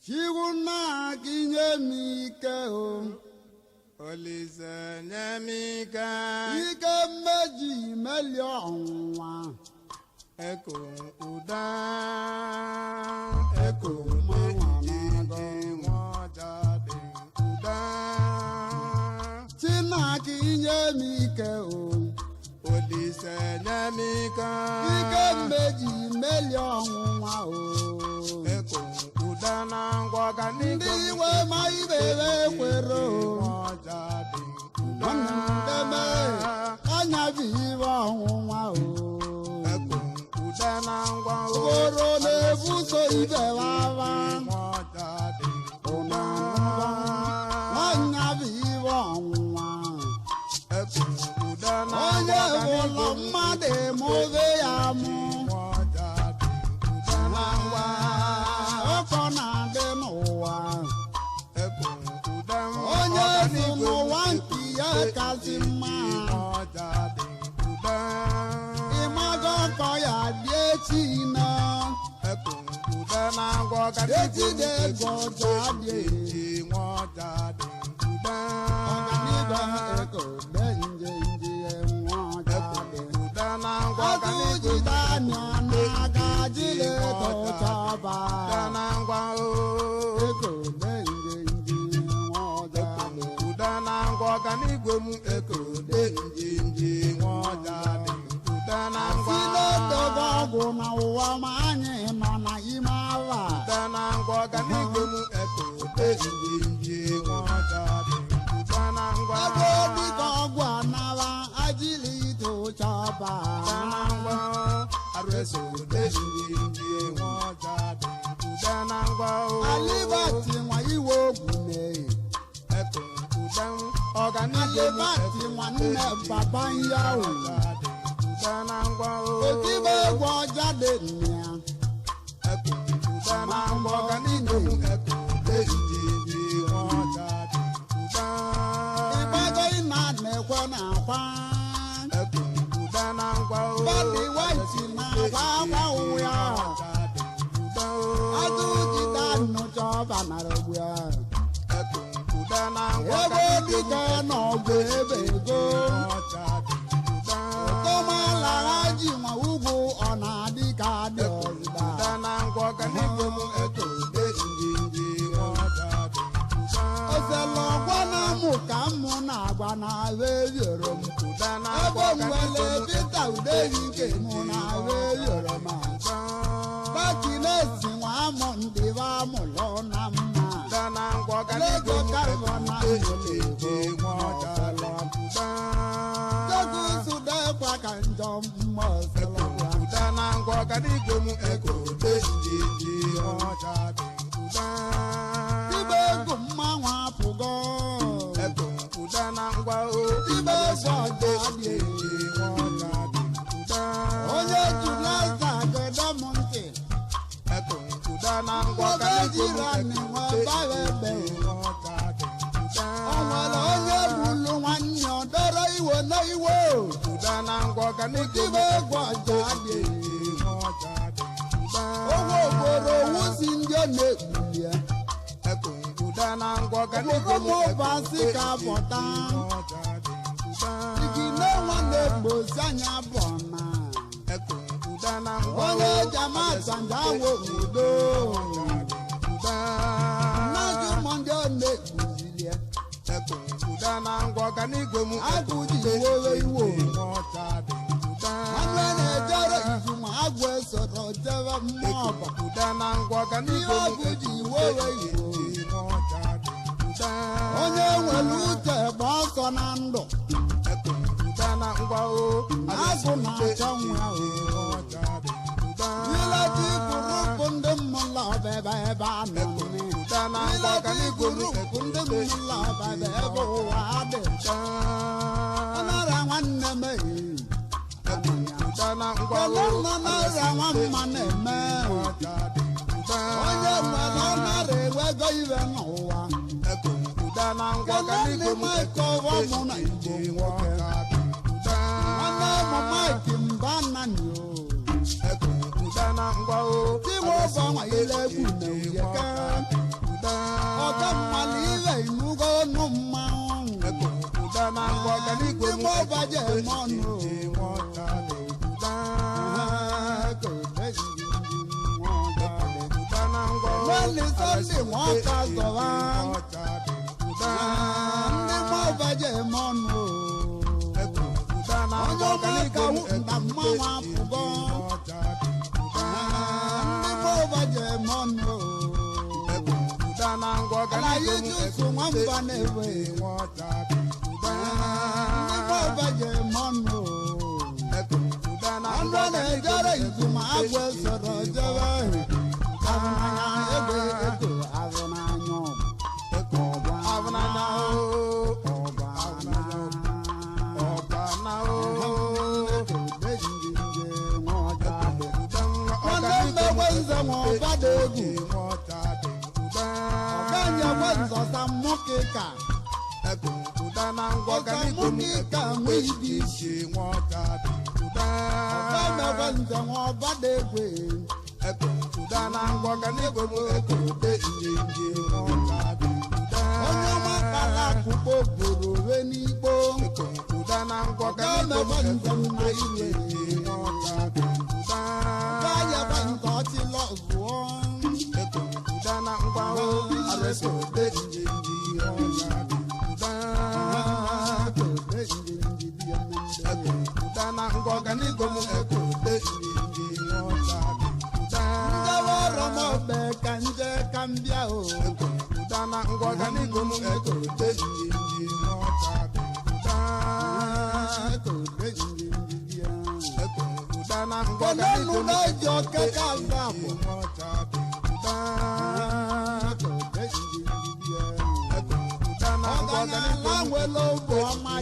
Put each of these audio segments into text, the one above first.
Chiguna kinyemike o Olise nyemika ike meji melionwa eko uda eko mawanago mwajade uda China kinyemike o Olise nyemika ike meji melionwa o eko uda na ngwaga ndị iwe ma ibere kwere o mwajade uda ndeme anya bụ iwe ọnwụnwa o eko uda na ngwa oro na-ebuso ibe baba mwajade uda anya bụ iwe ọnwụnwa eko uda na onye ngwaga bụla mmadụ emobe ya mụ mwajade uda na ngwa ọkọ na-adị n'ụwa eko uda onye bụ n'ụwa nke ya kasị mma mwajade uda ịmaga ọkọ ya dị echi na eko uda na ngwaga ejide ego ọja dị mwajade uda ọganiga ego dị nje nwa ọja dị uda na ngwaga ọdụ jide anya n'aka jide ego chọba uda na ngwa ego dị nje nwa ọja dị uda na ngwaga n'igwe m eko de njinji nwajade uda na ngwa si n'odogo ọgwụ na ụwa ma anyị nọ na ime awa uda na ngwaga n'igwe m eko de njinji nwajade uda na ngwa ego dịka ọgwụ anara ajili ito chọba uda na ngwa areso de njinji nwajade uda na ngwa alibati nwa iwe ogwu mee eko uda ọganigwe m alibati nwanne baba yahu uda na ngwa otibe egwu ọja dị nne ya eko uda na ngwa ọganigwe m eko de njinji nwajade uda ịgbago ịna na-ekwe na akwa eko uda na ngwa bọdi waiti na akwa akwa ụwa uda agụ jide nnụcha ọba nara ogbu ya eko uda na ngwa ebe dịka n'ọgụ ebe ego tọmalara ji nwa ugwu ọ na-adị ka dị ọzụda uda na ngwa ọganigwe m eko de njinji nwajade uda osela ọgwa na mụ ka mụ na-agwa na ahụ eyoro m uda na ebe ngwa nwere ọganigwe m dịka udehi nke mụ na ahụ eyoro m baki na-esi nwa amụ ndị ba amụlọ na mma uda na ngwa ọganigwe m eko de njinji nwajade uda Jogu suda kwa ka njọ mma ọsọlọ ya uda na ngwa ọganigwe m eko de njinji nwajade uda ibe egwu mmanwụ apụgo eko uda na ngwa ibe egwu ọjọ dị onye julasa gede m ntị eko uda na ngwa nwoke jiri anị nwa bara ebe o nwere onye gbulu nwanne ọ dọrọ iwe na iwe uda na ngwa ọganigwe m ibe egwu ọjọ dị ogwe obodo wusi ndị ọ na-ekpuli ya eko uda na ngwa ọganigwe m ụmụbasi ka pụta igine nwa na-egbosi anya bụ na eko uda na ngwa onye jamasanja awo udo uda nnaji ụmụ ndị ọ na-ekpuzili ya eko uda na ngwa ọganigwe m agụji iwowe iwo nwanne na-ejere izu ma agwụ esoro jebe mmụọ ọba uda na ngwa ọganigwe ihe m agụji iwowe iwo onye nwere uche gba ọsọ na ndụ eko uda na ngwa agụ na-achọ nwa o ileti gurupu ndị mmụla ọbebe ebe a nọ uda na ngwa ileti ọganigwe m gurupu ndị mmụla ọbebe ebe ụwa dị ọnara nwanne m uda na ngwa ele nọ n'ọrịa nwa mma na-eme onye nwere ọnara ewego ibe n'ụwa eko uda na ngwa ele ndị ọganigwe m maịka ọghọ mụ na igbo nwoke nwanne ụmụ maịki mba nnani o eko uda na ngwa tiwe ụbọ nwa ile egwu na uyeke baje mọnụ lónìí sọ́ndé wọ́n ká sọ̀rọ̀ ndị mọ baje mọnụ onye ọmụaka nta mmanwụ apụgo ndị mọ baje mọnụ alaye jusu nwamba na-ewe ndị mọ baje mọnụ ọnụ na-ejere izu ma agwọ sọrọ jebe onye ọma kpara akpụkpọ buru uwe n'ikpo ọgamegbe njem na iwe ọgayaba nke ọchịlọ zụọ njewe ọrụ n'ogbe ka nje ka mbịa o konenu n'eji okeke azabụ ọganyala nwere obu ọma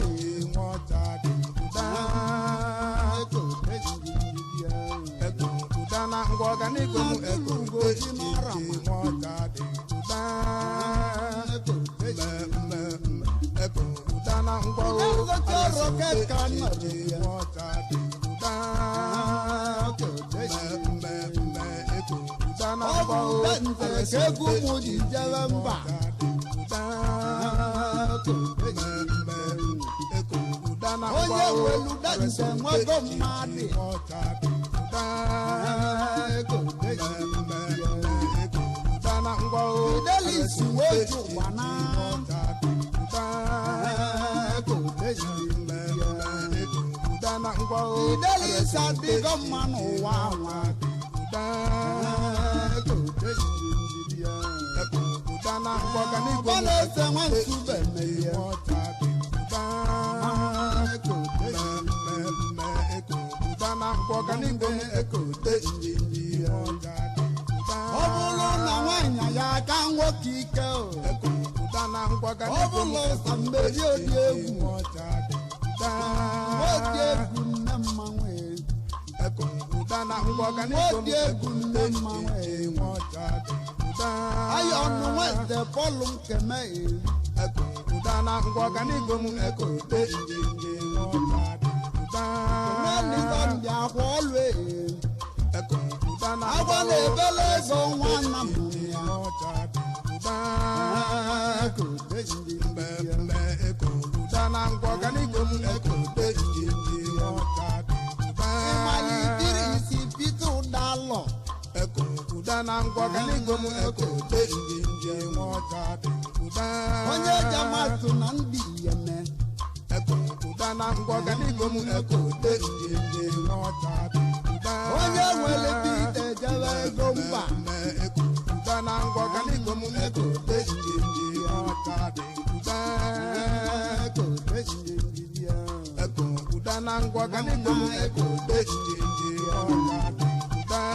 egwu mụ ji jere mba onye welu dante nwego mmadụ Fidelis weju ụwana Fidelis adịgo mma n'ụwa nwa ọbana ese nwa nsube merie ọ bụrụ na nwanyị ya aka nwoke ike ọ bụrụ sa mmeri odi egwu odi egwu nne mmanwụ odi egwu nne mmanwụ ayọ ọnụ nwete pọlụ nkeme naanị sọndị akwa ọlụ agwa na-ebele ego nwanna m ya ịmalitiri isi pite ụdalọ onye jamatụ na ndị yeme onye nwere bite jebe ego mba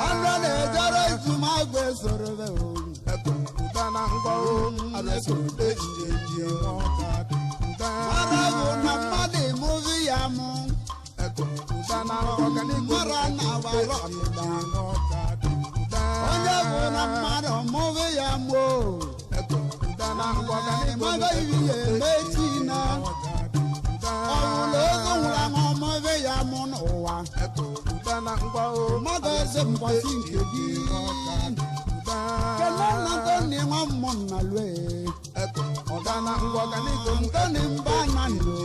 ọnụ na-ejere izumagwe soro mara bụ na mmadụ mụvi ya mụ mara na agbara ọdịda onye bụ na mmadụ mụvi ya mụ mago iri ya eme china ọwụla ogo nwụrụ anwụ mụvi ya mụ n'ụwa mmadụ eze mgbasi nke gị kelee na ntoni nwa mmụ nna lue ntoni mba na nlo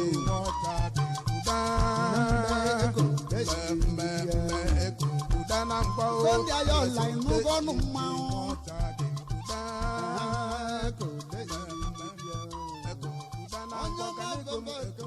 nkwa o Sunday ayọ̀la ìnúbọ̀nù mmanwụ. ọcha dị ụda Eko deji bịa. ụda na Onye ngwa ka ọma na-ego m gọọmenti